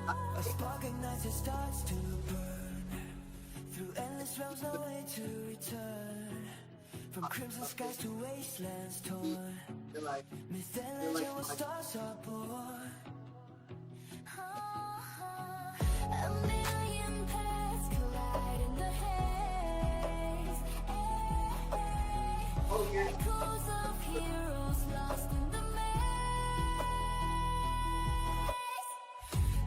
A spark ignites, it starts to burn. Through endless realms, no way to return. From crimson skies to wastelands torn. Myth and legend where stars are born. A million paths collide in the haze. Echoes of heroes lost in the maze.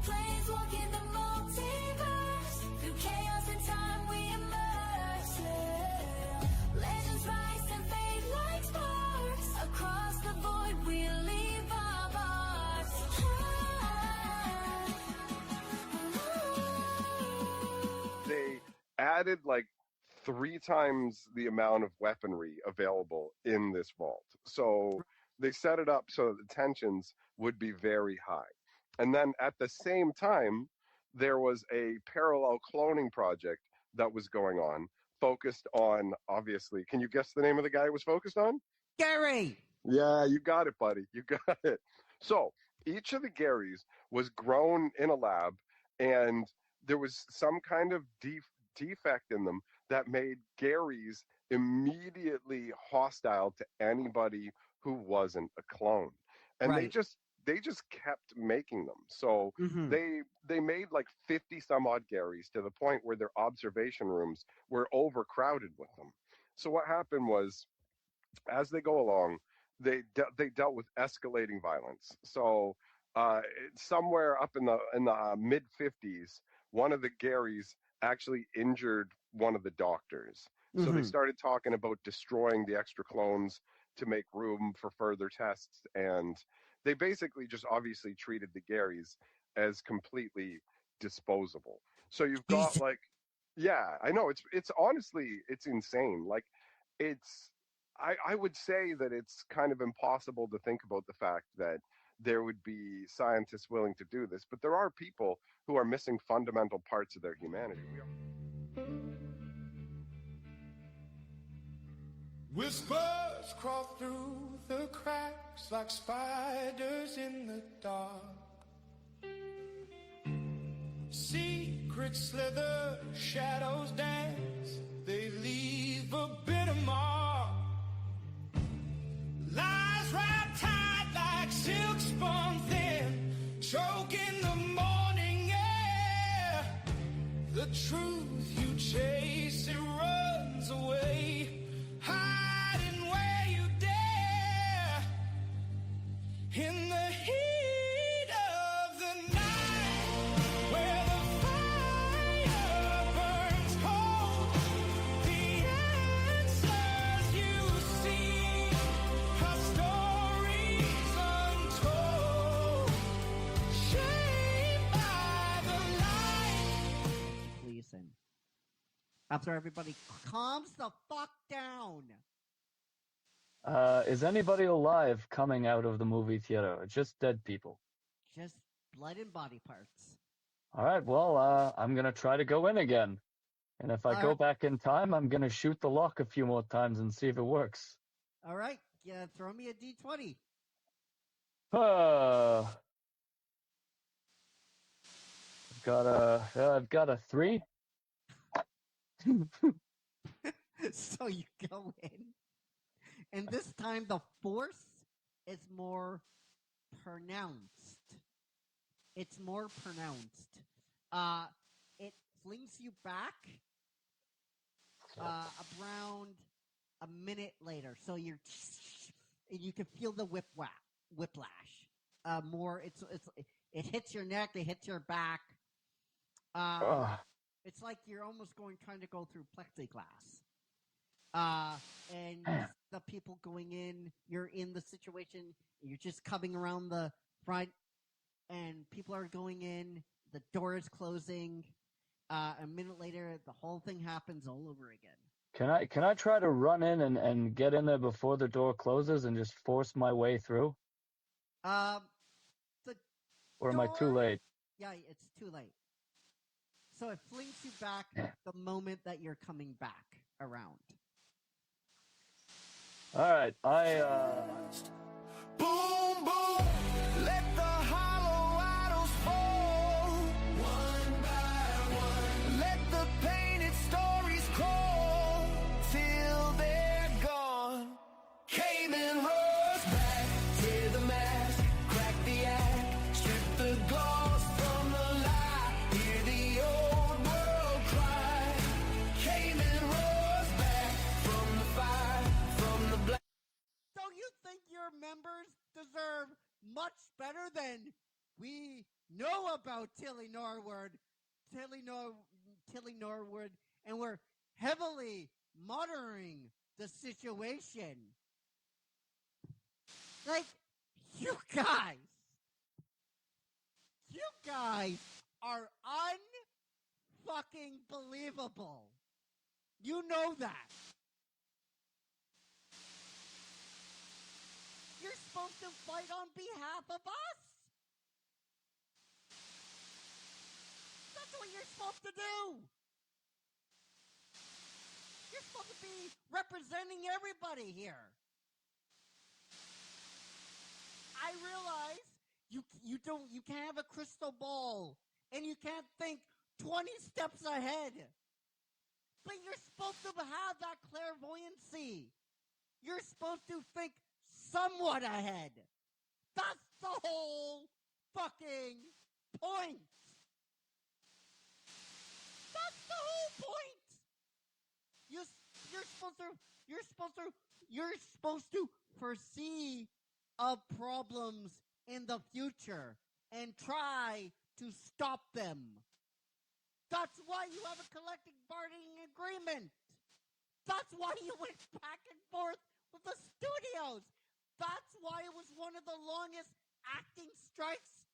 Flames walk in the multiverse. Through chaos and time we emerge. Legends rise and fade like sparks. Across the void we leave our marks. They added like 3 times the amount of weaponry available in this vault. So they set it up so that the tensions would be very high. And then at the same time, there was a parallel cloning project that was going on, focused on, obviously, can you guess the name of the guy it was focused on? Gary! Yeah, you got it, buddy. You got it. So each of the Garys was grown in a lab, and there was some kind of defect in them that made Garys immediately hostile to anybody who wasn't a clone. And Right. they just kept making them. So they made like 50 some odd Garys to the point where their observation rooms were overcrowded with them. So what happened was, as they go along, they dealt with escalating violence. So somewhere up in the mid 50s, one of the Garys actually injured one of the doctors. So they started talking about destroying the extra clones to make room for further tests, and they basically just obviously treated the Garys as completely disposable. So you've got like, yeah, I know, it's honestly, it's insane. Like, it's, I would say that it's kind of impossible to think about the fact that there would be scientists willing to do this, but there are people who are missing fundamental parts of their humanity. Whispers crawl through the cracks like spiders in the dark. Secrets slither, shadows dance, they leave a bitter mark. Lies wrapped tight like silk spun thin, choke in the morning air. The truth you chase, it runs away, hiding where you dare. In the heat of the night, where the fire burns cold, the answers you seek are stories untold, shaped by the light. Listen. After everybody calms the fuck down. Is anybody alive coming out of the movie theater? Or just dead people? Just blood and body parts. All right, well, I'm going to try to go in again. And if I go back in time, I'm going to shoot the lock a few more times and see if it works. All right, yeah, throw me a d20. I've got a 3. So you go in, and this time the force is more pronounced. It's more pronounced. It flings you back around a minute later. So you can feel the whiplash. It hits your neck, it hits your back. It's like you're almost trying to go through plexiglass. And the people going in, you're in the situation, you're just coming around the front, and people are going in, the door is closing. A minute later, the whole thing happens all over again. Can I try to run in and get in there before the door closes and just force my way through? Or am I too late? Yeah, it's too late. So it flings you back the moment that you're coming back around. All right, Boom, boom, let the hollow idols fall. much better than we know about Tilly Norwood, and we're heavily monitoring the situation. Like, you guys are unfucking believable. You know that. You're supposed to fight on behalf of us. That's what you're supposed to do. You're supposed to be representing everybody here. I realize you can't have a crystal ball and you can't think 20 steps ahead. But you're supposed to have that clairvoyancy. You're supposed to think somewhat ahead. That's the whole fucking point. That's the whole point. You're supposed to foresee of problems in the future and try to stop them. That's why you have a collective bargaining agreement. That's why you went back and forth with the studios. That's why it was one of the longest acting strikes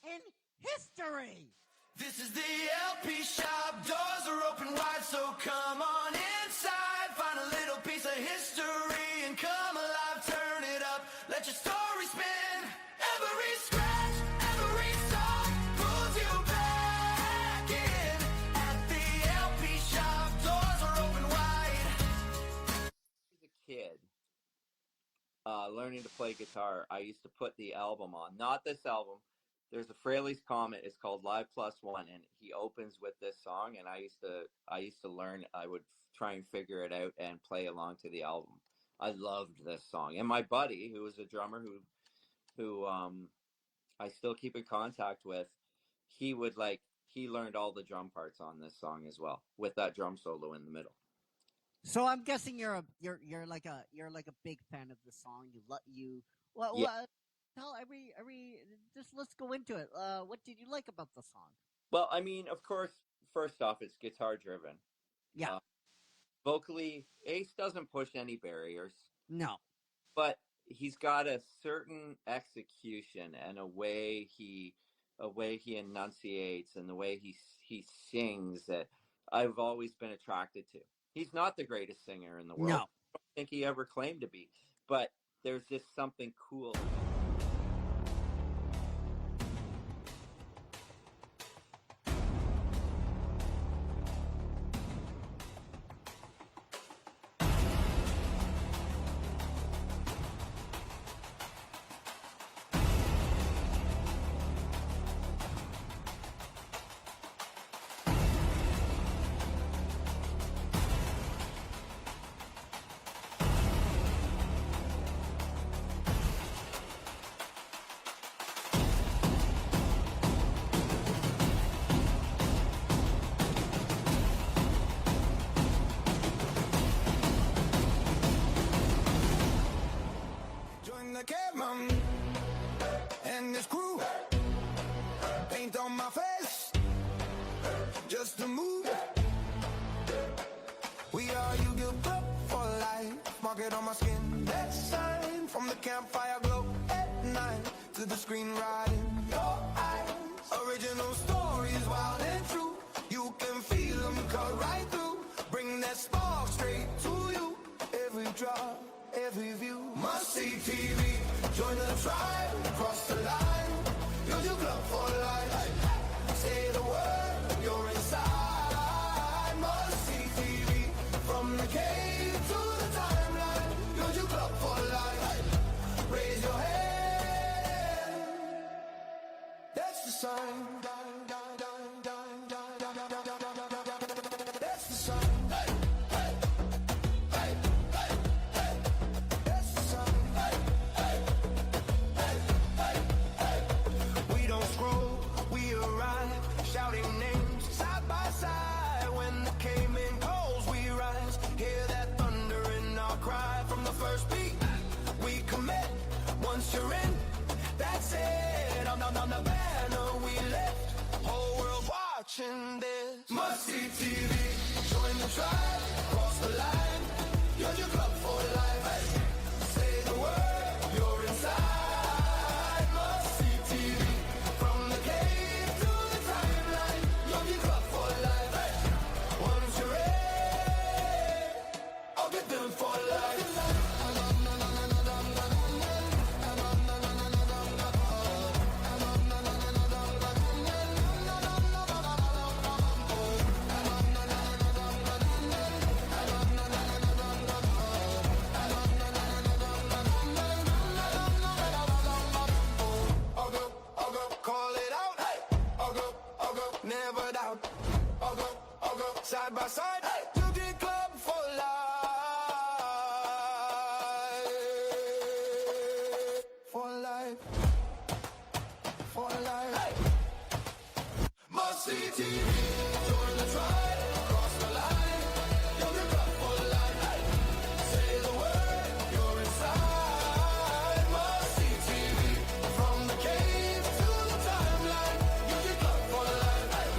in history. This is the LP shop, doors are open wide, so come on inside. Find a little piece of history and come alive, turn it up, let your story spin. Every scratch, every song pulls you back in. At the LP shop, doors are open wide. As a kid, learning to play guitar, I used to put the album on, not this album. There's a Fraley's Comet. It's called Live Plus One, and he opens with this song. And I used to learn. I would try and figure it out and play along to the album. I loved this song. And my buddy, who was a drummer, who I still keep in contact with, he learned all the drum parts on this song as well, with that drum solo in the middle. So I'm guessing you're like a big fan of the song. Tell every just let's go into it. What did you like about the song? Well, I mean, of course, first off, it's guitar driven. Yeah. Vocally, Ace doesn't push any barriers. No. But he's got a certain execution and a way he enunciates and the way he sings that I've always been attracted to. He's not the greatest singer in the world. No. I don't think he ever claimed to be, but there's just something cool. The cameraman and his crew, paint on my face, just a move. We are you give up for life, mark it on my skin, that sign from the campfire glow at night to the screen right in your eyes. Original stories, wild and true, you can feel them cut right through, bring that spark straight to you, every drop, every view. Must see TV, join the tribe, cross the line, build your club for life. Say the word, you're inside. Must see TV, from the cave to the timeline, build your club for life. Raise your hand, that's the sign. That's the sign. Once you're in, that's it. down on the banner we left. Whole world watching this. Must see TV. Join the tribe, cross the line. You're your club for life. Hey. Say the word, you're inside. Must see TV. From the cave to the timeline. You're your club for life. Hey. Once you're in, I'll get them for life. I'll go, call it out. Hey. I'll go, never doubt. I'll go, side by side. Hey. You get club for life. For life. For life. Hey. Must see TV. Join the tribe. Cross the line. You get club for life. Hey. Say the word. You're inside. Must see TV. From the cave to the timeline. You get club for life. Hey.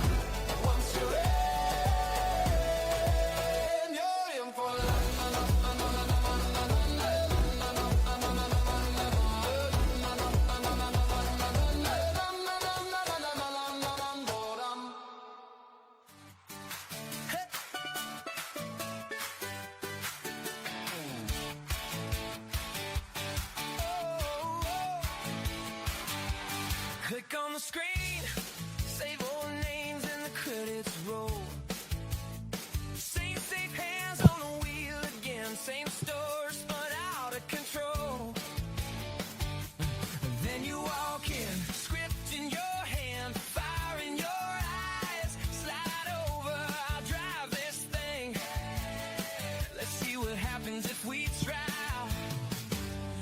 Once you're in, you're in for life. Click on the screen, save all names and the credits roll. Same safe hands on the wheel again, same store spun out of control. Then you walk in, script in your hand, fire in your eyes. Slide over, I'll drive this thing. Let's see what happens if we try.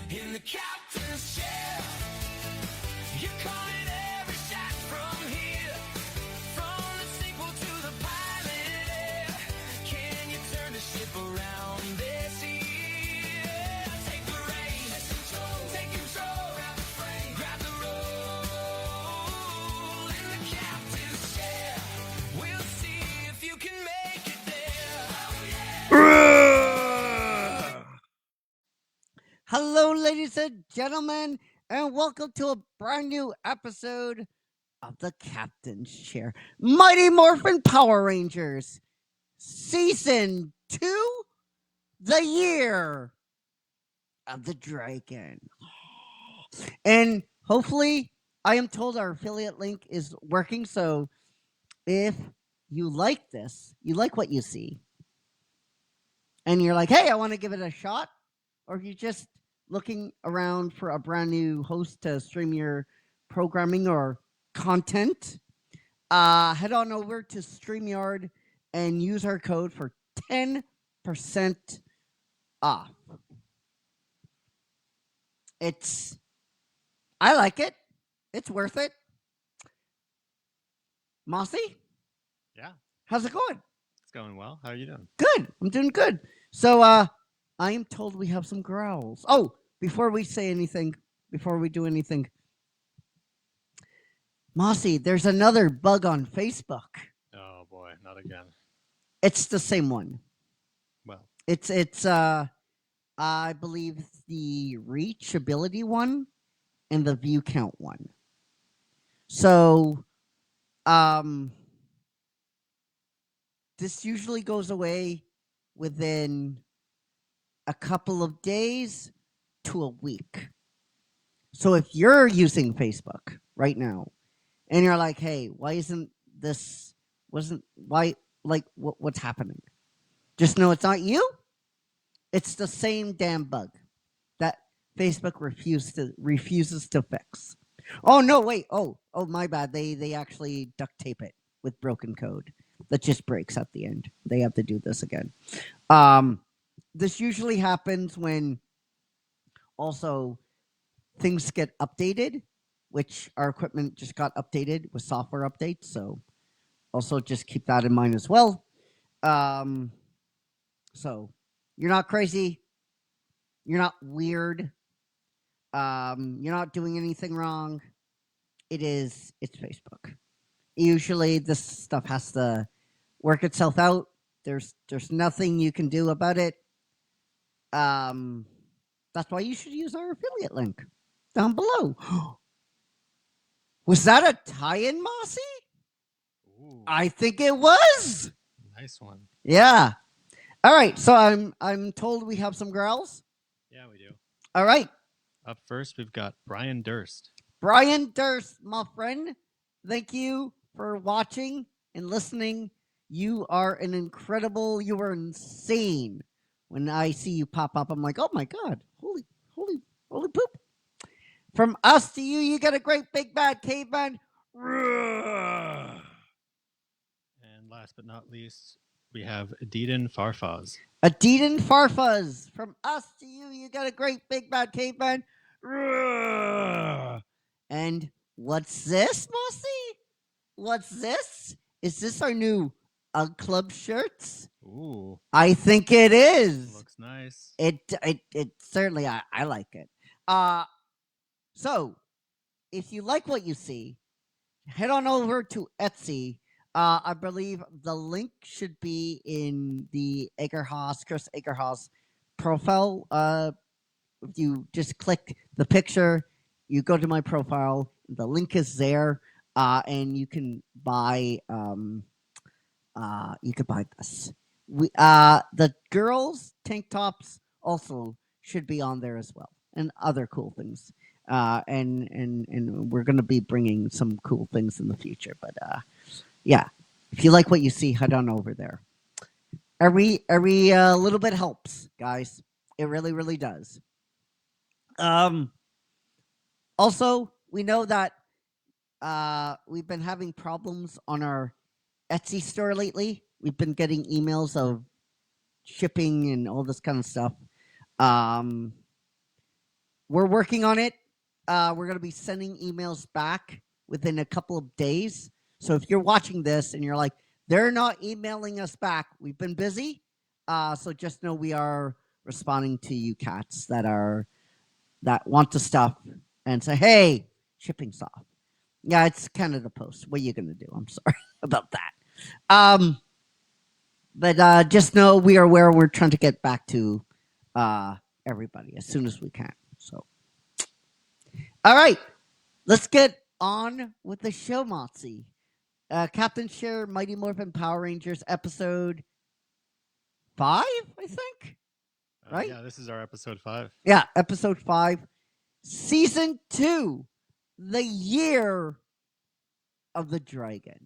In the captain's chair, you're calling every shot from here. From the sequel to the pilot, can you turn the ship around this year? Take the reins, take control, grab the roll. In the captain's chair, we'll see if you can make it there. Hello, ladies and gentlemen, and welcome to a brand new episode of the Captain's Chair. Mighty Morphin Power Rangers, Season 2, The Year of the Dragon. And hopefully, I am told our affiliate link is working, so if you like this, you like what you see, and you're like, hey, I want to give it a shot, or if you're just looking around for a brand new host to stream your programming or content, head on over to StreamYard and use our code for 10% off. I like it. It's worth it. Mossy? Yeah, How's it going? it's going well. How are you doing? Good. I'm doing good. So, I am told we have some growls. Oh, before we say anything, before we do anything, Mossy, there's another bug on Facebook. Oh boy, not again. It's the same one. Well, It's I believe the reachability one and the view count one. So, this usually goes away within a couple of days to a week. So if you're using Facebook right now and you're like, hey, why isn't this, what's happening? Just know it's not you. It's the same damn bug that Facebook refuses to fix. Oh, no, wait. Oh, my bad. They actually duct tape it with broken code that just breaks at the end. They have to do this again. This usually happens when also things get updated, which our equipment just got updated with software updates. So also just keep that in mind as well. So you're not crazy. You're not weird. You're not doing anything wrong. it's Facebook. Usually this stuff has to work itself out. There's nothing you can do about it. That's why you should use our affiliate link down below. Was that a tie-in, Mossy? Ooh, I think it was. nice one. Yeah. All right. So I'm told we have some girls. Yeah, we do. All right. Up first, we've got Brian Durst. Brian Durst, my friend. Thank you for watching and listening. You are an incredible. You are insane. When I see you pop up, I'm like, oh my god, holy poop! From us to you, you got a great big bad caveman. And last but not least, we have Deedon Farfaz. Deedon Farfaz. From us to you, you got a great big bad caveman. And what's this, Mossy? What's this? Is this our new UGG Club shirts? Ooh, I think it is. looks nice. It certainly I like it. So if you like what you see, head on over to Etsy. I believe the link should be in the Chris Egerhaus profile. If you just click the picture, you go to my profile. The link is there, and you can buy. You could buy this. The girls' tank tops also should be on there as well, and other cool things. And we're going to be bringing some cool things in the future. But yeah, if you like what you see, head on over there. Every little bit helps, guys. It really does. Also, we know that we've been having problems on our Etsy store lately. We've been getting emails of shipping and all this kind of stuff. We're working on it. We're going to be sending emails back within a couple of days. So if you're watching this and you're like, they're not emailing us back, we've been busy. So just know we are responding to you cats that want the stuff and say, hey, shipping's off. Yeah, it's Canada Post. What are you going to do? I'm sorry about that. But just know we are aware. We're trying to get back to everybody as soon as we can. So, all right, let's get on with the show, Motzi. Captain Share, Mighty Morphin Power Rangers, episode 5, I think. Right? Yeah, this is our episode 5. Yeah, episode 5, season 2, the year of the dragon.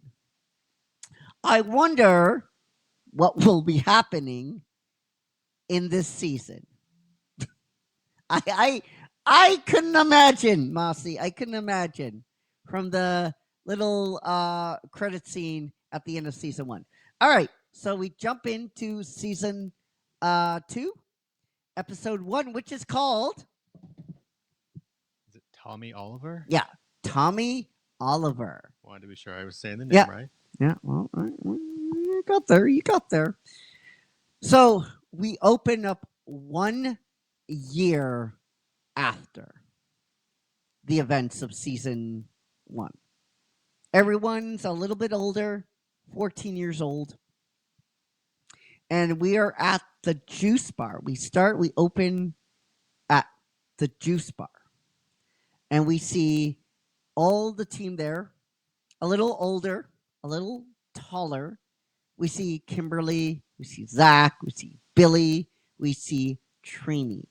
I wonder what will be happening in this season. I couldn't imagine, Mossy. I couldn't imagine from the little credit scene at the end of season 1. All right, so we jump into season 2, episode 1, which is called... Is it Tommy Oliver? Yeah, Tommy Oliver. Wanted to be sure I was saying the name right. Yeah, well, you got there. You got there. So we open up 1 year after the events of season 1. Everyone's a little bit older, 14 years old. And we are at the juice bar. We open at the juice bar. And we see all the team there, a little older, a little taller. We see Kimberly, we see Zach, we see Billy, we see Trini.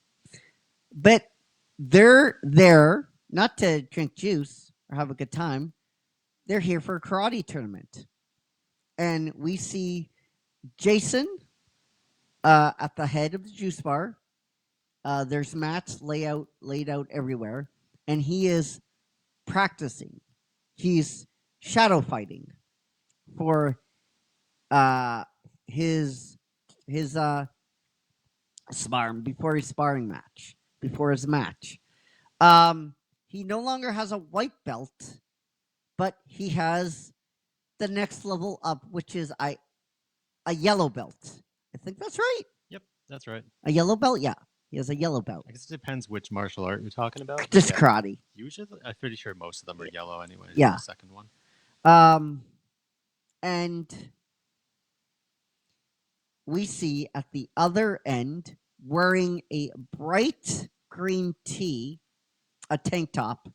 But they're there not to drink juice or have a good time. They're here for a karate tournament. And we see Jason at the head of the juice bar. There's mats laid out everywhere. And he is practicing. He's shadow fighting for his sparring before his sparring match, before his match. He no longer has a white belt, but he has the next level up, which is a yellow belt. I think that's right. Yep, that's right. A yellow belt, yeah. He has a yellow belt. I guess it depends which martial art you're talking about. but Just yeah, karate. Usually, I'm pretty sure most of them are yellow anyway. Yeah. The second one. And we see at the other end, wearing a bright green tee, a tank top,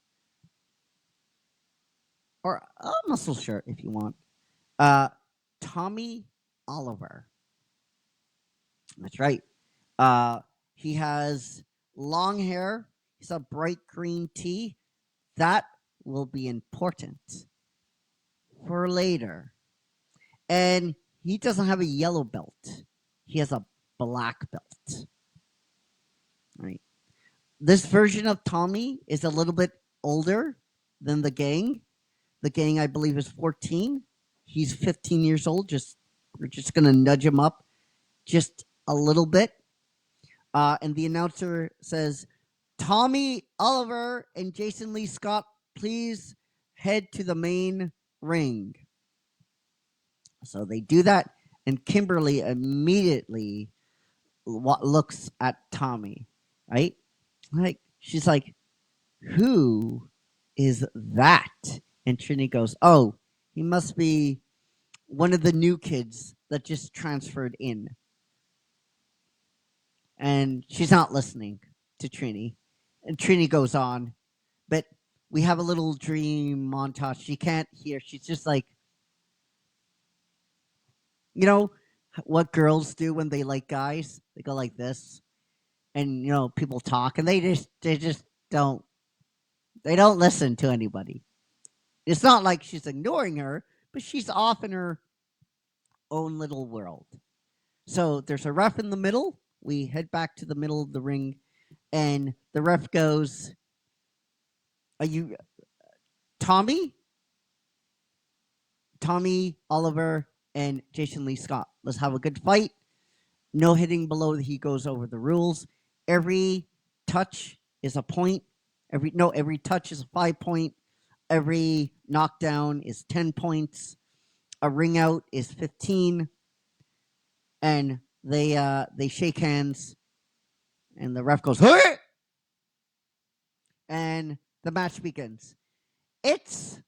or a muscle shirt if you want, Tommy Oliver. That's right. He has long hair. He's a bright green tee. That will be important for later. And he doesn't have a yellow belt. He has a black belt. Right. This version of Tommy is a little bit older than the gang. The gang, I believe, is 14. He's 15 years old. We're just gonna nudge him up just a little bit. And the announcer says, Tommy Oliver and Jason Lee Scott, please head to the main ring. So they do that, and Kimberly immediately looks at Tommy, right? Like, she's like, who is that? And Trini goes, oh, he must be one of the new kids that just transferred in. And she's not listening to Trini. And Trini goes on, but we have a little dream montage. She can't hear. She's just like, you know what girls do when they like guys? They go like this. And, people talk, and they just don't listen to anybody. It's not like she's ignoring her, but she's off in her own little world. So there's a ref in the middle. We head back to the middle of the ring, and the ref goes, are you Tommy, Oliver, and Jason Lee Scott? Let's have a good fight. No hitting below. He goes over the rules. Every touch is a point. Every touch is a 5 point. Every knockdown is 10 points. A ring out is 15. And they shake hands, and the ref goes, hey! And the match begins. It's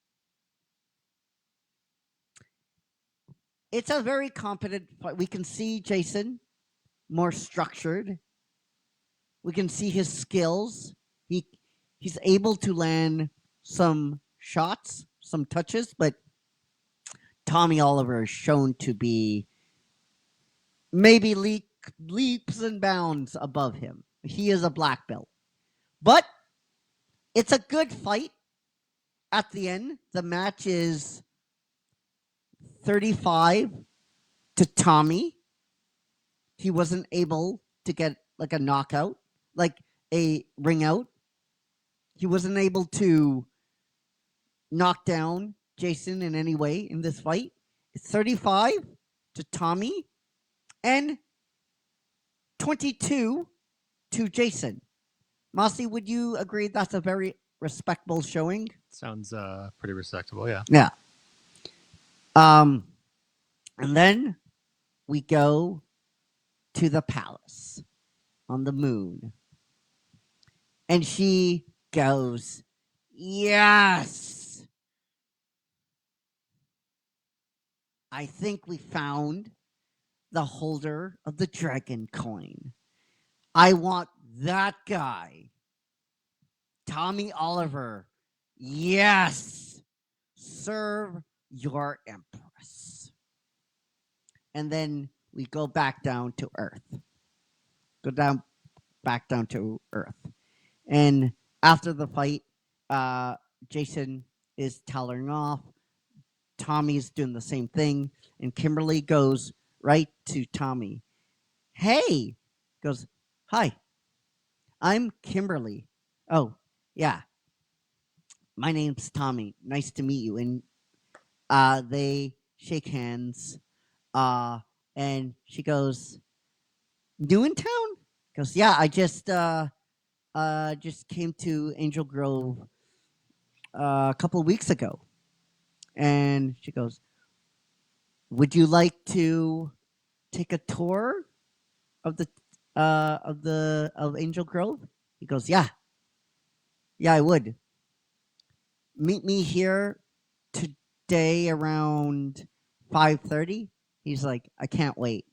a very competent fight. We can see Jason more structured. We can see his skills. He's able to land some shots, some touches, but Tommy Oliver is shown to be maybe leaps and bounds above him. He is a black belt. But it's a good fight. At the end, the match is 35 to Tommy. He wasn't able to get like a knockout, like a ring out. He wasn't able to knock down Jason in any way in this fight. It's 35 to Tommy and 22 to Jason. Mossy, would you agree that's a very respectable showing? Sounds pretty respectable, yeah. Yeah. And then we go to the palace on the moon. And she goes, yes! I think we found the holder of the dragon coin. I want that guy. Tommy Oliver. Yes! Serve your empress. And then we go back down to Earth. Back down to Earth. And after the fight, Jason is towering off. Tommy's doing the same thing. And Kimberly goes right to Tommy. Hey! Goes, hi. I'm Kimberly. Oh, yeah. My name's Tommy. Nice to meet you. And they shake hands. And she goes, new in town? Goes, yeah, I just came to Angel Grove a couple of weeks ago. And she goes, would you like to take a tour of of Angel Grove? He goes, yeah, I would. Meet me here today around 5:30. He's like, I can't wait.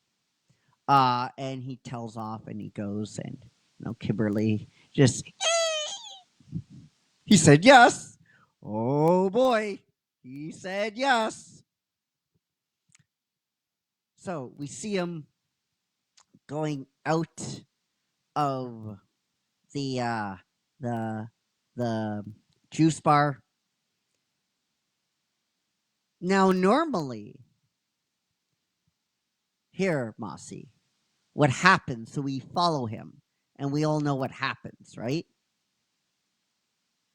And he tells off and he goes, and Kimberly just he said yes. Oh boy, he said yes. So we see him going out of the the juice bar. Now, normally, here, Mossy, what happens? So we follow him, and we all know what happens, right?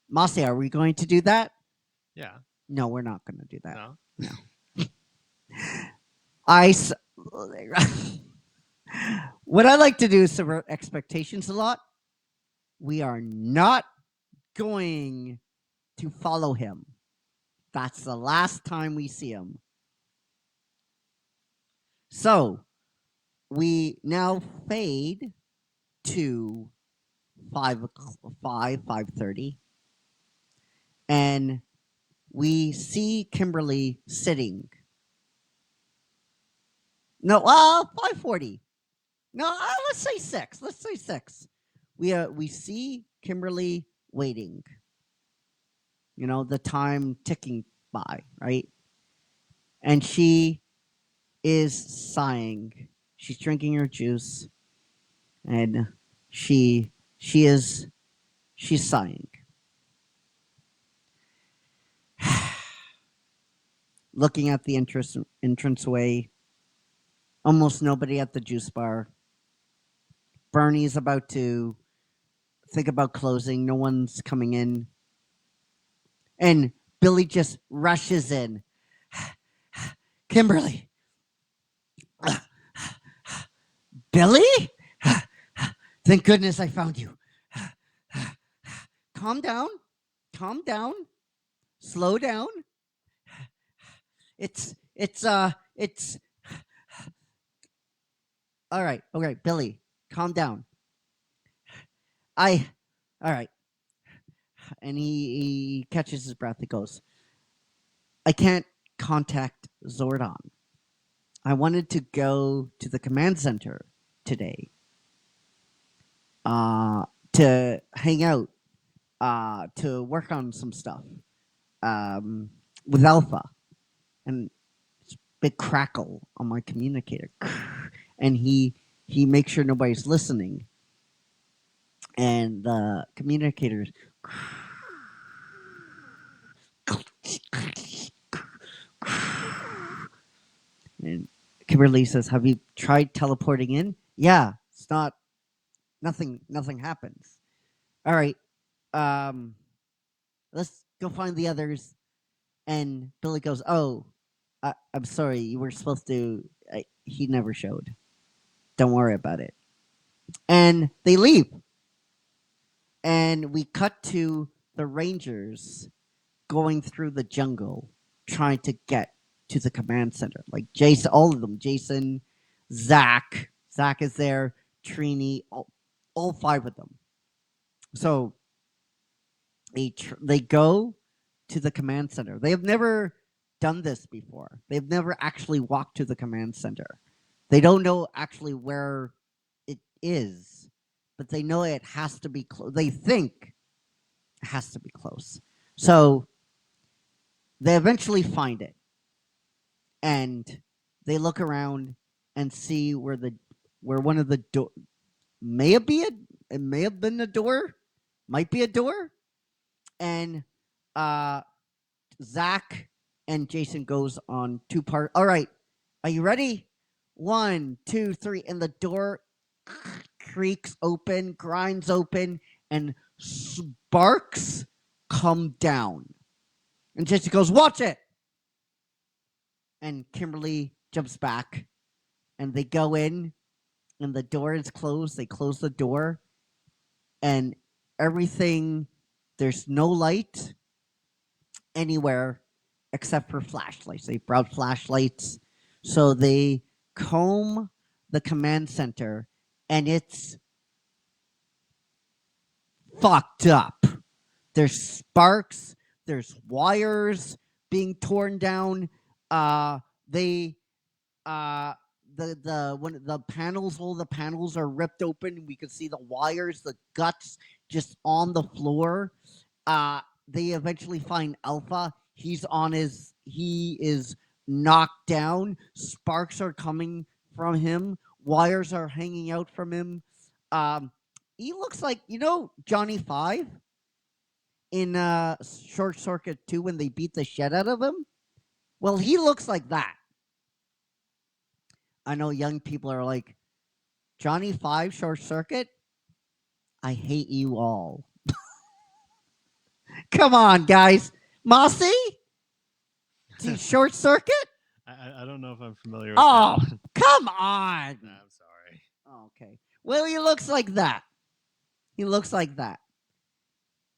Mossy, are we going to do that? Yeah. No, we're not going to do that. No. What I like to do is subvert expectations a lot. We are not going to follow him. That's the last time we see him. So we now fade to 5:30, and we see Kimberly sitting. No, 5:40. No, let's say 6. Let's say 6. We see Kimberly waiting. The time ticking by, right? And she is sighing. She's drinking her juice, and she's sighing. Looking at the entranceway, almost nobody at the juice bar. Bernie's about to think about closing. No one's coming in. And Billy just rushes in. Kimberly. Billy? Thank goodness I found you. Calm down. Calm down. Slow down. It's all right. Okay, Billy, calm down. All right. And he catches his breath. He goes, I can't contact Zordon. I wanted to go to the command center today to hang out, to work on some stuff with Alpha. And it's a big crackle on my communicator. And he makes sure nobody's listening. And the communicators and Kimberly says, have you tried teleporting in? Yeah, it's not nothing happens. All right. Let's go find the others. And Billy goes, oh, I'm sorry, you were supposed to he never showed. Don't worry about it. And they leave. And we cut to the Rangers going through the jungle, trying to get to the command center. Like Jason, all of them. Jason, Zach. Zach is there. Trini, all 5 of them. So they go to the command center. They have never done this before. They've never actually walked to the command center. They don't know actually where it is, but they know it has to be close. They think it has to be close. So they eventually find it, and they look around and see where one of the door may have been a door, might be a door, and Zach and Jason goes on 2 parts. All right, are you ready? 1, 2, 3, and the door creaks open, grinds open, and sparks come down. And Jason goes, watch it! And Kimberly jumps back, and they go in, and the door is closed. They close the door, and everything, there's no light anywhere except for flashlights. They brought flashlights. So they comb the command center, and it's fucked up. There's sparks, there's wires being torn down. They when the panels, all the panels are ripped open. We can see the wires, the guts just on the floor. They eventually find Alpha. He is knocked down. Sparks are coming from him. Wires are hanging out from him. He looks like, Johnny Five in Short Circuit 2 when they beat the shit out of him. Well, he looks like that. I know young people are like, Johnny Five, Short Circuit? I hate you all. Come on, guys. Mossy? Short Circuit? I don't know if I'm familiar with Oh, that one. come on. I'm sorry. Okay. Well, he looks like that. He looks like that.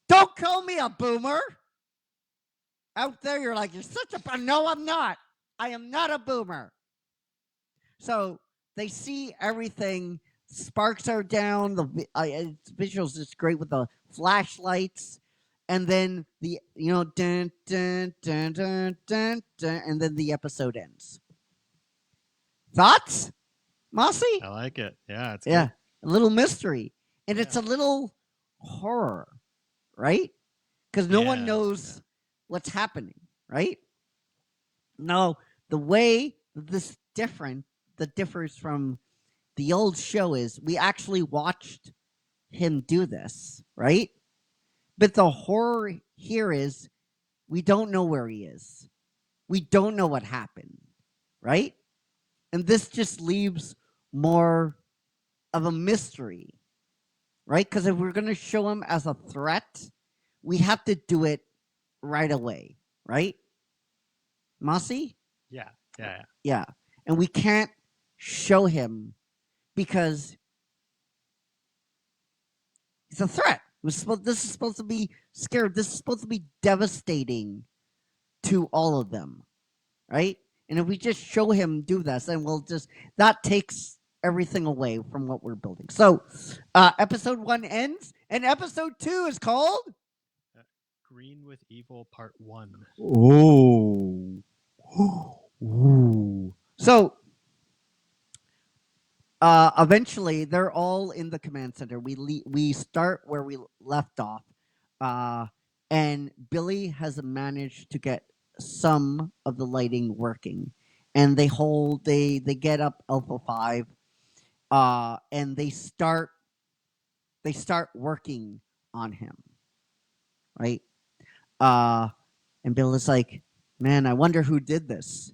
Don't call me a boomer. Out there, you're like, you're such a... No, I'm not. I am not a boomer. So they see everything. Sparks are down. The visuals is great with the flashlights. And then dun, dun, dun, dun, dun, dun, and then the episode ends. Thoughts, Mossy? I like it. Yeah, it's Yeah, good. a little mystery, and it's Yeah. a little horror, right? Because no one knows what's happening, right? No, the way this differs from the old show is we actually watched him do this, right? But the horror here is we don't know where he is. We don't know what happened, right? And this just leaves more of a mystery, right? Because if we're going to show him as a threat, we have to do it right away, right? Mossy? Yeah. Yeah. And we can't show him because he's a Threat. This is supposed to be scared. This is supposed to be devastating to all of them, right? And if we just show him do this, then that takes everything away from what we're building. So, episode 1 ends, and episode 2 is called Green with Evil Part 1. Oh. Ooh. So, eventually, they're all in the command center. We start where we left off, and Billy has managed to get some of the lighting working, and they get up Alpha 5, and they start working on him, right? And Bill is like, man, I wonder who did this.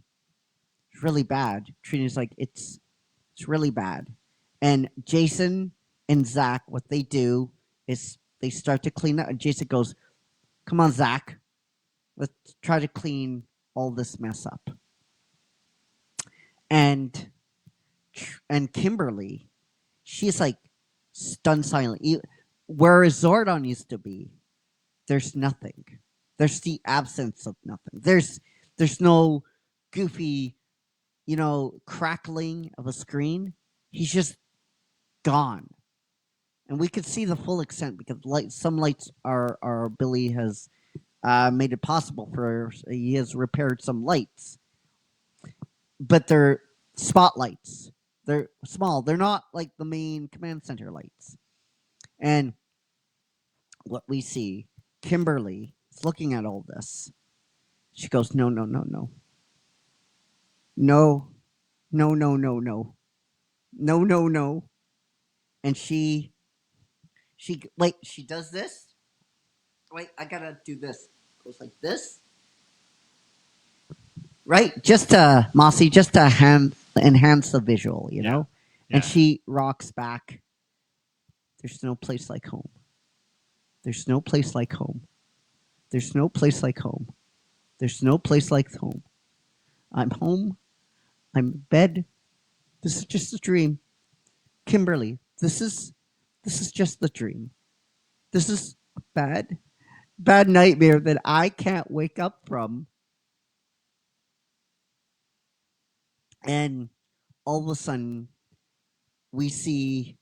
It's really bad. Trina's like, it's really bad. And Jason and Zach, what they do is they start to clean up. And Jason goes, come on, Zach. Let's try to clean all this mess up. And Kimberly, she's like stunned silent. Where Zordon used to be, there's nothing. There's the absence of nothing. There's no goofy, crackling of a screen. He's just gone. And we could see the full extent because some lights are Billy has made it possible for. He has repaired some lights, but they're spotlights. They're small. They're not like the main command center lights. And what we see, Kimberly is looking at all this. She goes, no. No. And she does this. Wait, I gotta do this. Goes like this. Right? Just to Mossy, just to enhance the visual, know? And she rocks back. There's no place like home. There's no place like home. There's no place like home. There's no place like home. I'm home. I'm in bed. This is just a dream. Kimberly, this is just the dream. This is a bad nightmare that I can't wake up from. And all of a sudden, we see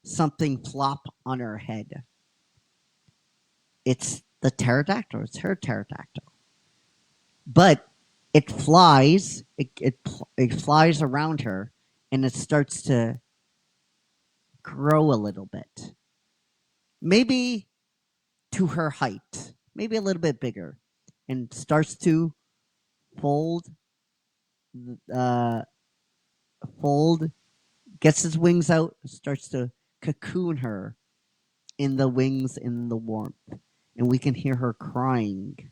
something flop on her head. It's the pterodactyl. It's her pterodactyl. But it flies. It flies around her, and it starts to grow a little bit. Maybe to her height, maybe a little bit bigger, and starts to fold, uh, gets his wings out, starts to cocoon her in the wings, in the warmth, and we can hear her crying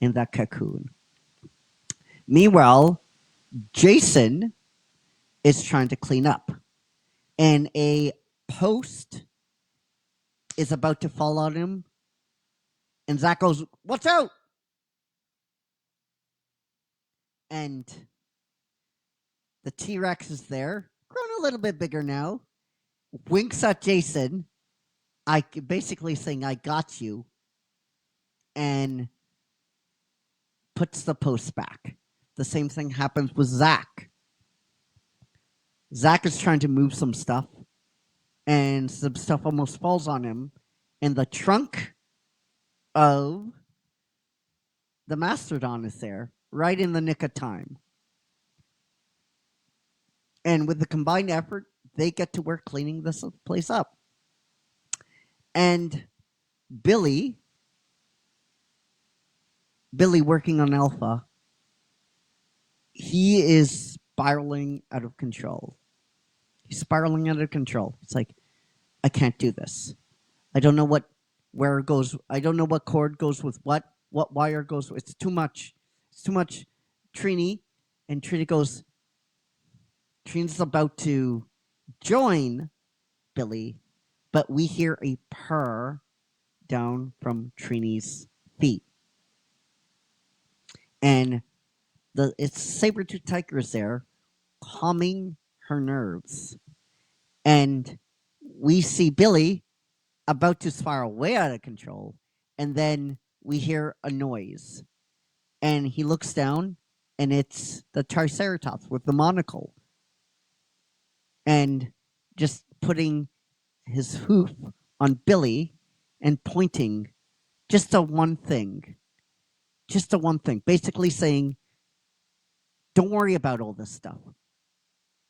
in that cocoon. Meanwhile, Jason is trying to clean up, and a post is about to fall on him, and Zach goes, "Watch out!" And the T-Rex is there, grown a little bit bigger now, winks at Jason, basically saying, "I got you," and puts the post back. The same thing happens with Zach. Zach is trying to move some stuff, and some stuff almost falls on him, and the trunk of the Mastodon is there, right in the nick of time. And with the combined effort, they get to work cleaning this place up. And Billy working on Alpha, he is spiraling out of control. He's spiraling out of control. It's like, I can't do this. I don't know where it goes. I don't know what cord goes with what wire goes with. It's too much. It's too much. Trini, and Trini goes, Trina's about to join Billy, but we hear a purr down from Trini's feet. And it's saber-tooth tiger is there, calming her nerves. And we see Billy about to spiral way out of control, and then we hear a noise. And he looks down, and it's the Triceratops with the monocle. And just putting his hoof on Billy and pointing just to one thing. Just to one thing. Basically saying, don't worry about all this stuff.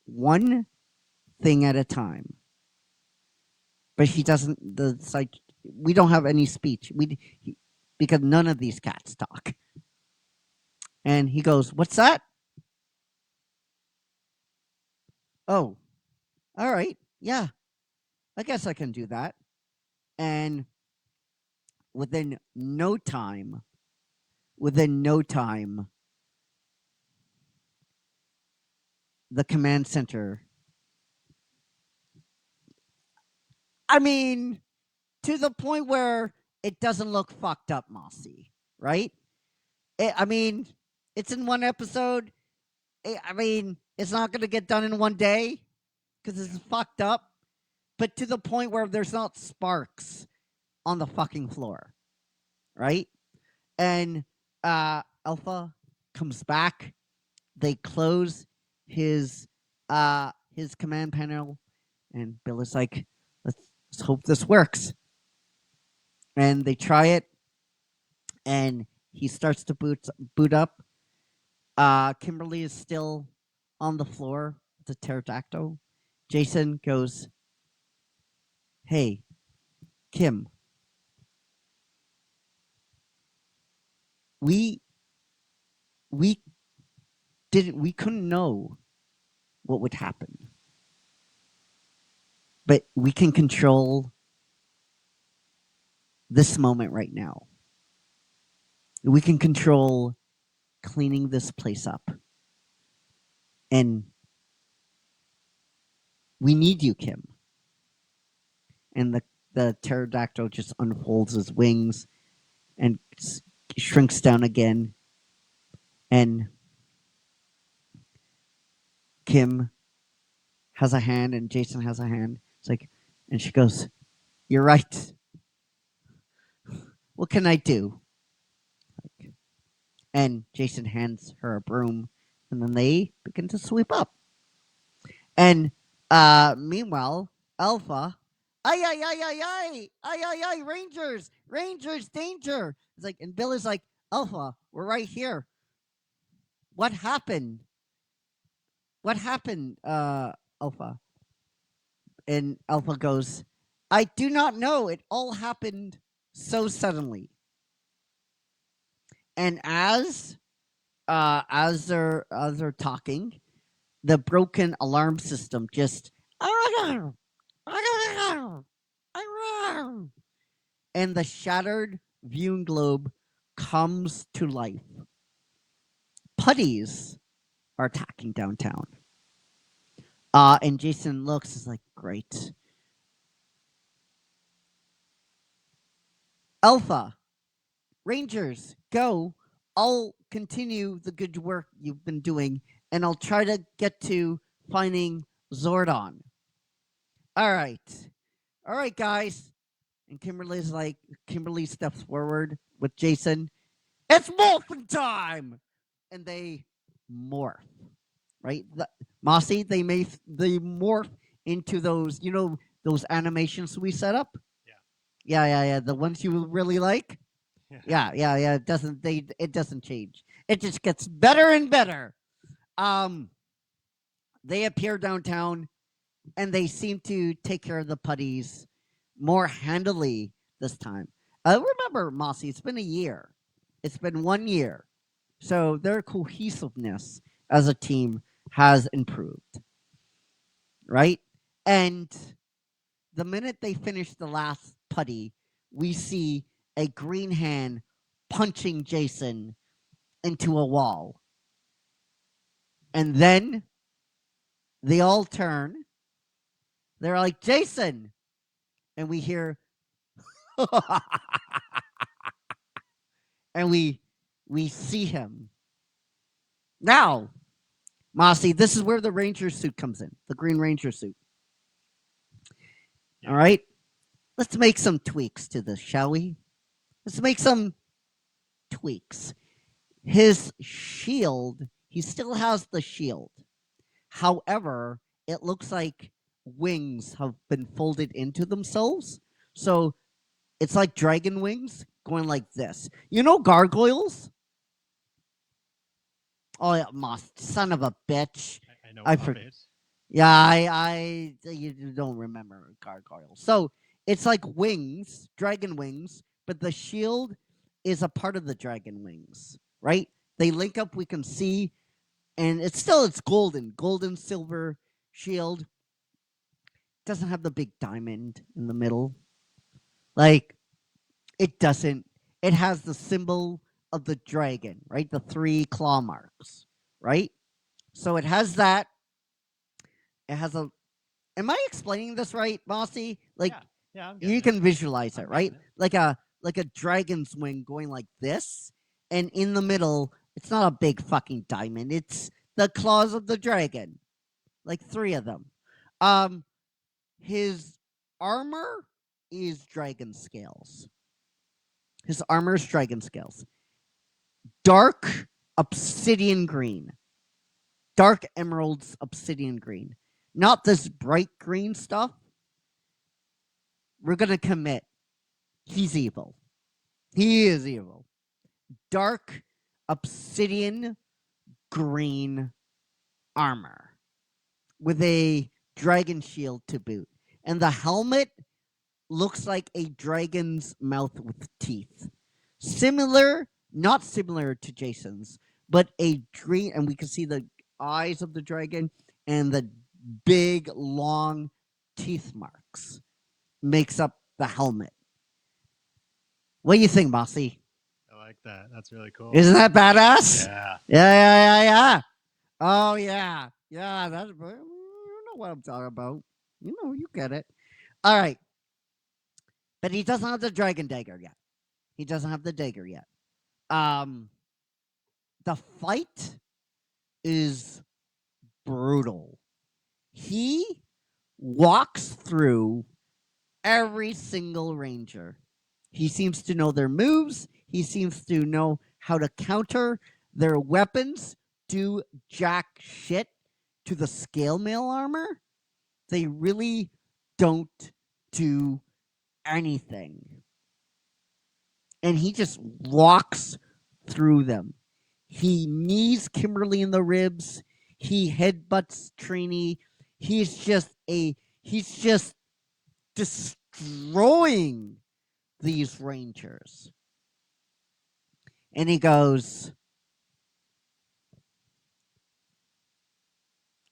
One thing at a time. But he doesn't, it's like, we don't have any speech. Because none of these cats talk. And he goes, "What's that?" "Oh, all right. Yeah, I guess I can do that." And within no time, the command center, I mean, to the point where it doesn't look fucked up, Mossy, right? I mean, it's in one episode. I mean, it's not going to get done in one day because it's fucked up. But to the point where there's not sparks on the fucking floor, right? And Alpha comes back. They close his command panel, and Bill is like, let's hope this works. And they try it, and he starts to boot up. Kimberly is still on the floor with the pterodactyl. Jason goes, "Hey, Kim, we couldn't know what would happen, but we can control this moment right now. We can control cleaning this place up, and we need you, Kim." And the pterodactyl just unfolds his wings and shrinks down again. And Kim has a hand, and Jason has a hand. It's like, and she goes, "You're right. What can I do?" And Jason hands her a broom, and then they begin to sweep up. And meanwhile, Alpha ay, ay, ay, ay, ay, ay, ay, ay, Rangers, Rangers, danger. It's like, and Bill is like, Alpha, we're right here. What happened? What happened, Alpha? And Alpha goes, I do not know. It all happened so suddenly. And as they're talking, the broken alarm system just and the shattered viewing globe comes to life. Putties are attacking downtown. And Jason looks is like, great. Alpha, Rangers, go. I'll continue the good work you've been doing, and I'll try to get to finding Zordon. All right, guys. And Kimberly steps forward with Jason. It's Morphin time, and they morph. Right, Mossy. They morph into those, those animations we set up. Yeah. The ones you really like. Yeah. It doesn't change. It just gets better and better. They appear downtown, and they seem to take care of the putties more handily this time. Remember, Mossy, it's been a year. It's been 1 year. So their cohesiveness as a team has improved. Right? And the minute they finish the last putty, we see a green hand punching Jason into a wall. And then they all turn. They're like, Jason. And we hear and we see him. Now, Mossy, this is where the Ranger suit comes in, the Green Ranger suit. All right? Let's make some tweaks to this, shall we? Let's make some tweaks. His shield, he still has the shield. However, it looks like wings have been folded into themselves. So it's like dragon wings going like this. You know gargoyles? Oh, yeah, Moss, son of a bitch. I know I about forget. it. Yeah, you don't remember gargoyles. So it's like wings, dragon wings, but the shield is a part of the dragon wings, right? They link up, we can see, and it's golden, silver shield. Doesn't have the big diamond in the middle. Like, it doesn't. It has the symbol of the dragon, right? The 3 claw marks, right? So it has that. It has a. Am I explaining this right, Mossy? Like, Yeah, you can visualize I'm it, right? getting Like a dragon's wing going like this, and in the middle, it's not a big fucking diamond. It's the claws of the dragon, like 3 of them. His armor is dragon scales. His armor is dragon scales. Dark obsidian green. Dark emeralds obsidian green. Not this bright green stuff. We're going to commit. He's evil. He is evil. Dark obsidian green armor with a dragon shield to boot. And the helmet looks like a dragon's mouth with teeth. Not similar to Jason's, but a green, and we can see the eyes of the dragon and the big, long teeth marks makes up the helmet. What do you think, Mossy? I like that. That's really cool. Isn't that badass? Yeah. Yeah. Oh, yeah. Yeah, that's, you know what I'm talking about. You get it. All right. But he doesn't have the dragon dagger yet. The fight is brutal. He walks through every single ranger. He seems to know their moves. He seems to know how to counter. Their weapons do jack shit to the scale mail armor. They really don't do anything. And he just walks through them. He knees Kimberly in the ribs. He headbutts Trini. He's just destroying these Rangers. And he goes,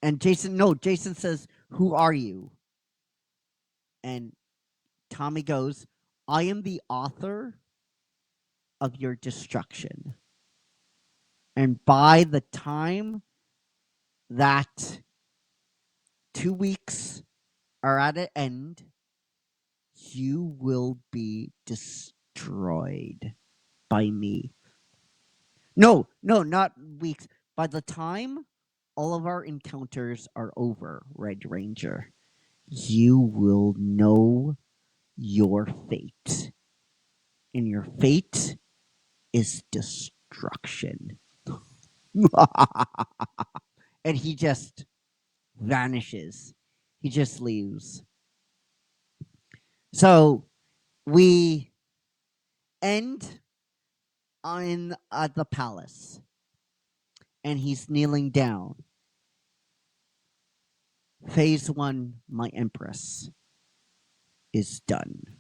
and Jason says, "Who are you?" And Tommy goes, "I am the author of your destruction. And by the time that 2 weeks are at an end, you will be destroyed by me." No, not weeks. By the time all of our encounters are over, Red Ranger, you will know your fate. And your fate is destruction. And he just vanishes. He just leaves. So we end at the palace. And he's kneeling down. Phase 1, my Empress, is done.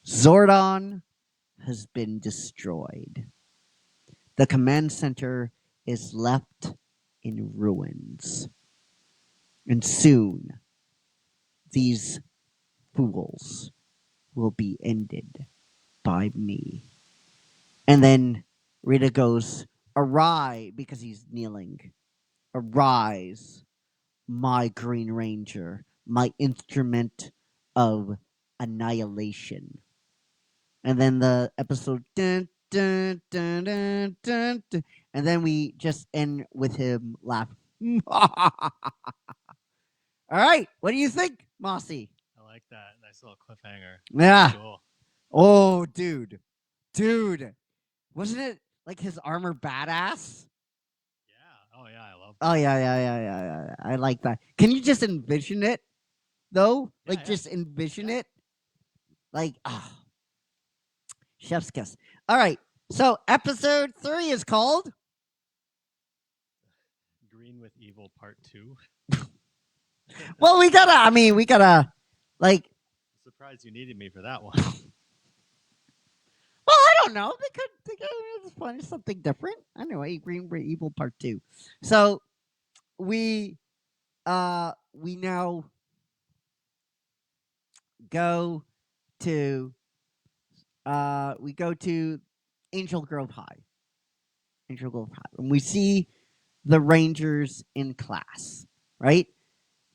Zordon has been destroyed. The command center is left in ruins. And soon, these fools will be ended by me. And then Rita goes, "Arise," because he's kneeling. "Arise, my Green Ranger, my instrument of annihilation." And then the episode, dun, dun, dun, dun, dun, dun, and then we just end with him laughing. All right, what do you think, Mossy? I like that. Nice little cliffhanger. Yeah. Cool. Oh, dude. Wasn't it like his armor badass? Yeah. Oh, yeah. I love Oh, yeah. I like that. Can you just envision it, though? Yeah, Like, just envision it? Like, chef's kiss. All right. So, episode 3 is called Green with Evil Part 2. Well, we gotta, like. I'm surprised you needed me for that one. Well, I don't know. They could find something different. Anyway, Green with Evil Part 2. So, we now go to Angel Grove High. And we see the Rangers in class, right?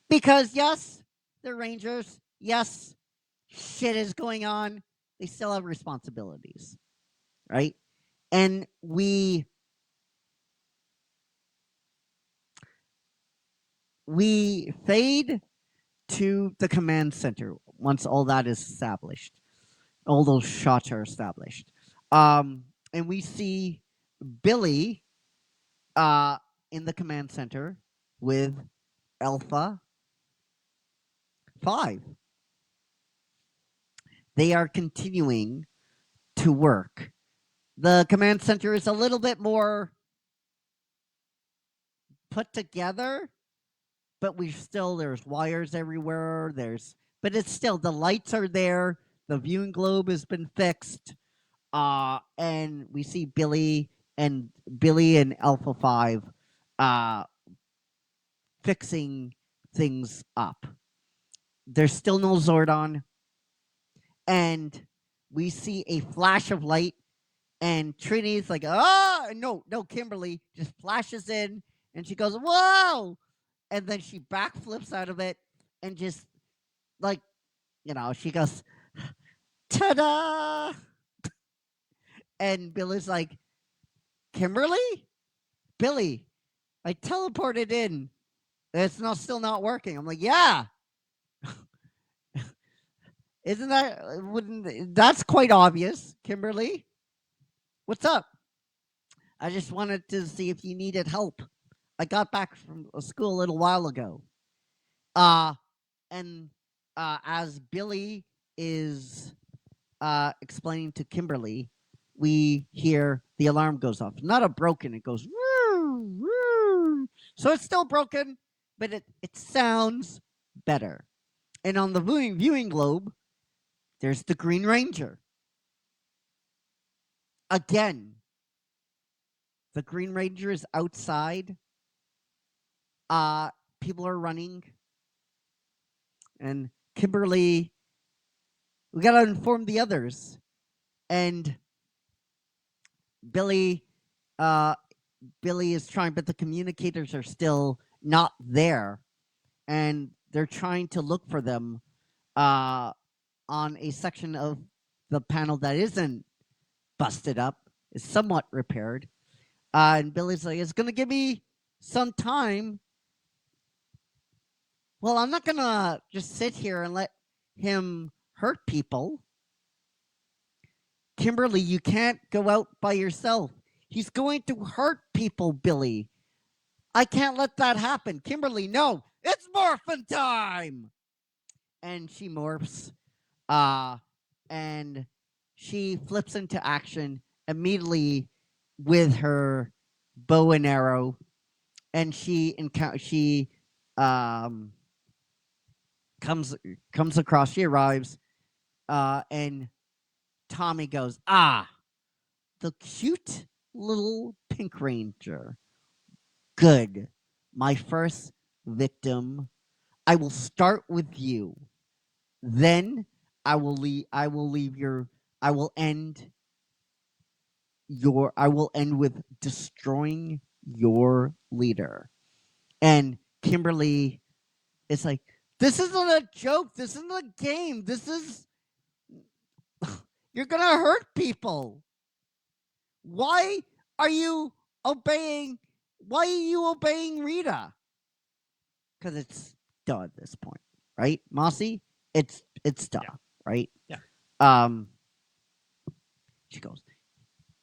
Because yes, they're Rangers. Yes, shit is going on. They still have responsibilities, right? And we fade to the command center once all that is established. All those shots are established. And we see Billy in the command center with Alpha 5. They are continuing to work. The command center is a little bit more put together, but there's wires everywhere. But it's still, the lights are there. The viewing globe has been fixed. And we see Billy and Alpha 5 fixing things up. There's still no Zordon. And we see a flash of light, and Trini's like, no, Kimberly just flashes in, and she goes, "Whoa!" And then she backflips out of it, and just, like, she goes, "Ta-da!" And Billy's like, "Kimberly? Billy, I teleported in. It's still not working." I'm like, "Yeah." That's quite obvious, Kimberly? What's up? I just wanted to see if you needed help. I got back from school a little while ago. And as Billy is explaining to Kimberly, we hear the alarm goes off. Not a broken, it goes woo, woo. So it's still broken, but it sounds better. And on the viewing globe, there's the Green Ranger. Again, the Green Ranger is outside. People are running. And Kimberly, we got to inform the others. And Billy is trying, but the communicators are still not there. And they're trying to look for them on a section of the panel that isn't busted up, is somewhat repaired. And Billy's like, it's going to give me some time. Well, I'm not going to just sit here and let him hurt people. Kimberly, you can't go out by yourself. He's going to hurt people, Billy. I can't let that happen. Kimberly, no, it's Morphin time. And she morphs. And she flips into action immediately with her bow and arrow. And she comes across. She arrives, and Tommy goes, the cute little Pink Ranger. Good. My first victim. I will start with you. Then I will end with destroying your leader. And Kimberly is like, this isn't a joke. This isn't a game. This is you're gonna hurt people. Why are you obeying Rita? Because it's duh at this point, right, Mossy? It's duh, right? Yeah.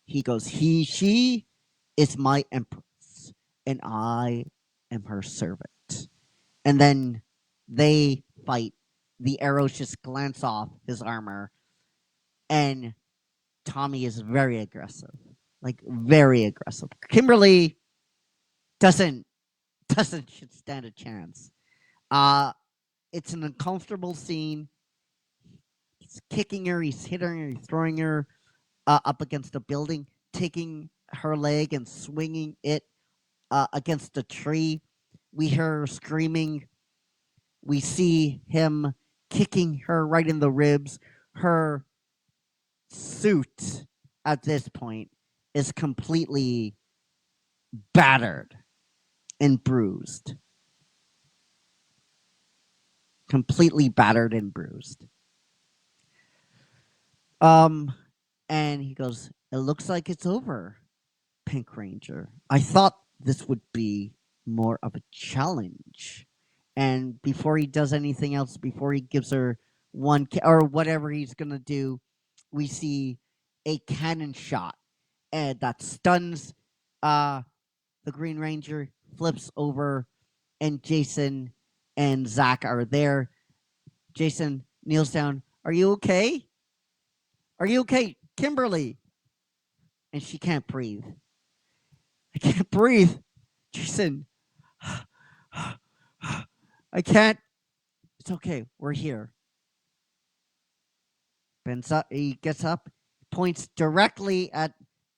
She is my empress, and I am her servant. And then they fight. The arrows just glance off his armor, and Tommy is very aggressive, like very aggressive. Kimberly doesn't stand a chance. It's an uncomfortable scene. He's kicking her, he's hitting her, he's throwing her up against a building, taking her leg and swinging it against a tree. We hear her screaming. We see him kicking her right in the ribs. Her suit at this point is completely battered and bruised. Completely battered and bruised. And he goes, it looks like it's over, Pink Ranger. I thought this would be more of a challenge. And before he does anything else, before he gives her one or whatever he's gonna do, we see a cannon shot and that stuns the Green Ranger, flips over, and Jason and Zach are there. Jason kneels down. Are you okay? Are you okay, Kimberly? And she can't breathe. I can't breathe. Jason. I can't. It's okay. We're here. He gets up, points directly at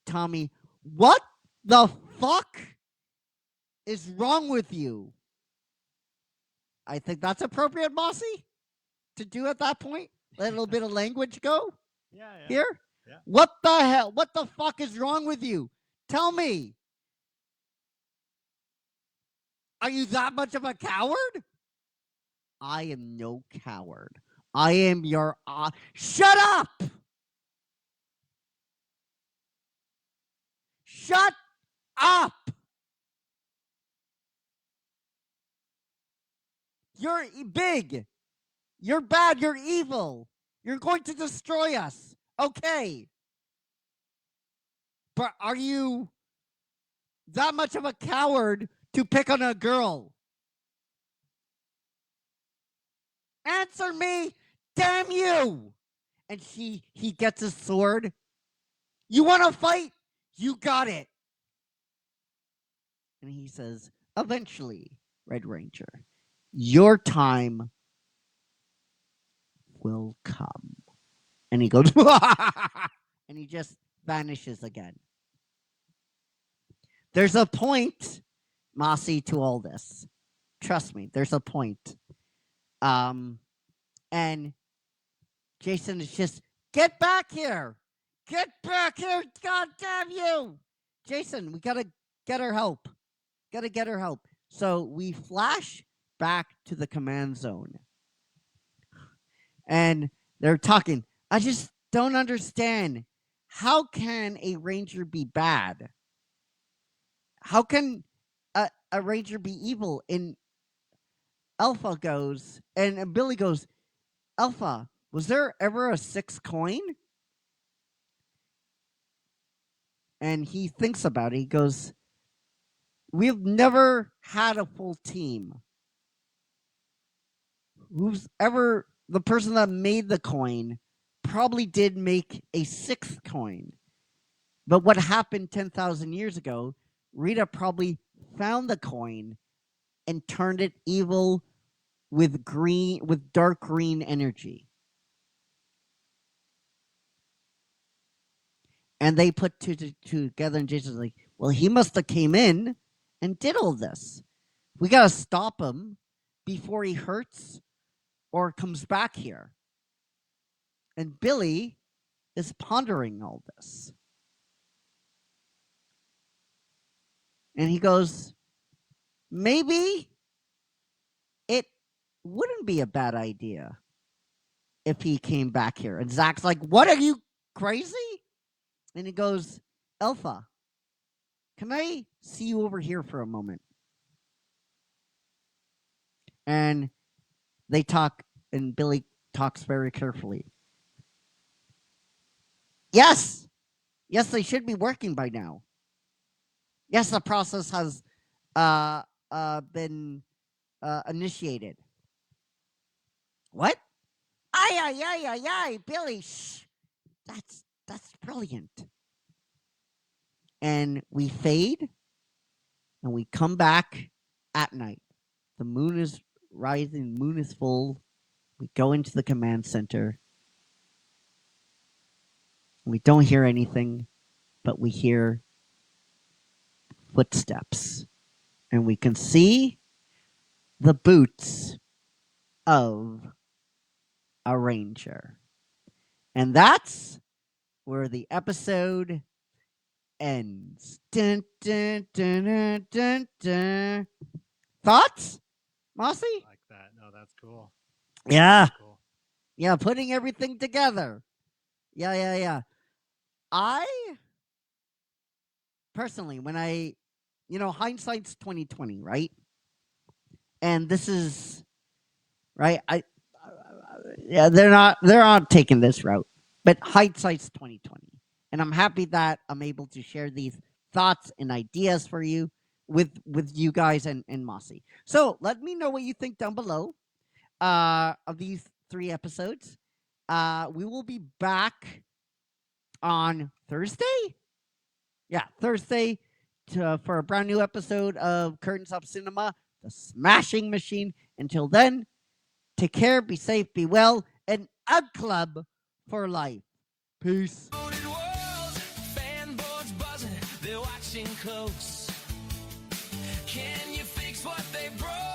Tommy. What the fuck is wrong with you? I think that's appropriate, Mossy, to do at that point. Let a little bit of language go. Yeah. Here? Yeah. What the hell? What the fuck is wrong with you? Tell me. Are you that much of a coward? I am no coward. I am your... Shut up! Shut up! You're big. You're bad. You're evil. You're going to destroy us. Okay. But are you that much of a coward to pick on a girl? Answer me damn you! And he gets his sword. You want to fight? You got it. And he says, eventually, Red Ranger, your time will come. And he goes, and he just vanishes again. There's a point, Mossy, to all this. Trust me, there's a point. And Jason is just, get back here. Get back here. God damn you. Jason, we got to get her help. Got to get her help. So we flash back to the command zone. And they're talking. I just don't understand. How can a ranger be bad? How can a ranger be evil? And Alpha goes, and Billy goes, Alpha, was there ever a 6 coin? And he thinks about it. He goes, we've never had a full team. Who's ever the person that made the coin probably did make a 6th coin. But what happened 10,000 years ago, Rita probably found the coin and turned it evil with dark green energy. And they put two together, and Jason's like, well, he must have came in and did all this. We got to stop him before he hurts or comes back here. And Billy is pondering all this. And he goes, maybe it wouldn't be a bad idea if he came back here. And Zach's like, what, are you crazy? And he goes, Alpha, can I see you over here for a moment? And they talk, and Billy talks very carefully. Yes, they should be working by now. Yes, the process has been initiated. What? Aye, Billy, shh. That's brilliant. And we fade, and we come back at night. The moon is rising, the moon is full. We go into the command center. We don't hear anything, but we hear footsteps. And we can see the boots of a ranger. And that's where the episode ends. Dun, dun, dun, dun, dun, dun. Thoughts, Mossy? I like that. No, that's cool. Yeah. That's cool. Yeah, putting everything together. Yeah. I personally, when hindsight's 2020, right? And this is right. They're not taking this route, but hindsight's 2020, and I'm happy that I'm able to share these thoughts and ideas for you with you guys and Mossy. So let me know what you think down below of these 3 episodes. We will be back on Thursday. Yeah, Thursday for a brand new episode of Curtains Up Cinema, The Smashing Machine. Until then, take care, be safe, be well, and a club for life. Peace. Fanboys buzzing, they're watching close. Can you fix what they broke?